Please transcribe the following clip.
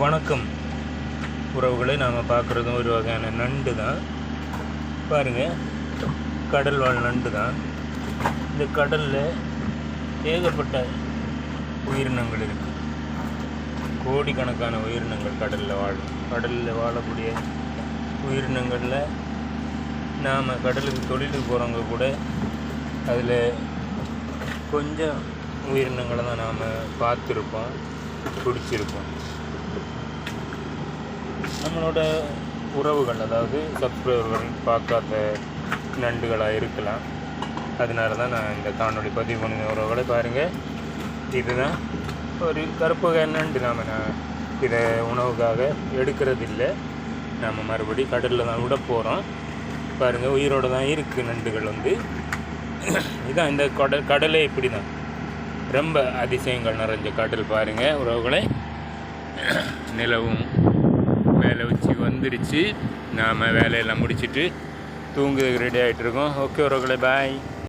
வணக்கம் உறவுகளை. நாம் பார்க்குறதும் ஒரு வகையான நண்டு தான். பாருங்கள், கடல் வாழ் நண்டு தான். இந்த கடலில் ஏகப்பட்ட உயிரினங்கள் இருக்குது. கோடிக்கணக்கான உயிரினங்கள் கடலில் வாழக்கூடிய உயிரினங்களில் நாம் கடலுக்கு தொழிலுக்கு போகிறவங்க கூட அதில் கொஞ்சம் உயிரினங்களை தான் நாம் பார்த்துருப்போம், பிடிச்சிருப்போம். நம்மளோட உறவுகள், அதாவது சப்ஸ்கிரைபர்கள் பார்க்காத நண்டுகளாக இருக்கலாம். அதனால தான் நான் இந்த காணொளி பதிவு பண்ணின உறவுகளை பாருங்கள். இதுதான் ஒரு கருப்பு வகை நண்டு. நான் இதை உணவுக்காக எடுக்கிறதில்லை. நாம் மறுபடி கடலில் தான் விட போகிறோம். பாருங்கள், உயிரோடு தான் இருக்குது நண்டுகள். இதான் இந்த கடலே இப்படி தான். ரொம்ப அதிசயங்கள் நிறைஞ்ச கடல். பாருங்கள் உறவுகளை, நிலவும் வேலை உச்சிக்கு வந்துடுச்சு. நாம் வேலையெல்லாம் முடிச்சுட்டு தூங்குறதுக்கு ரெடி ஆகிட்டு இருக்கோம். ஓகே உறவுகளை, பாய்.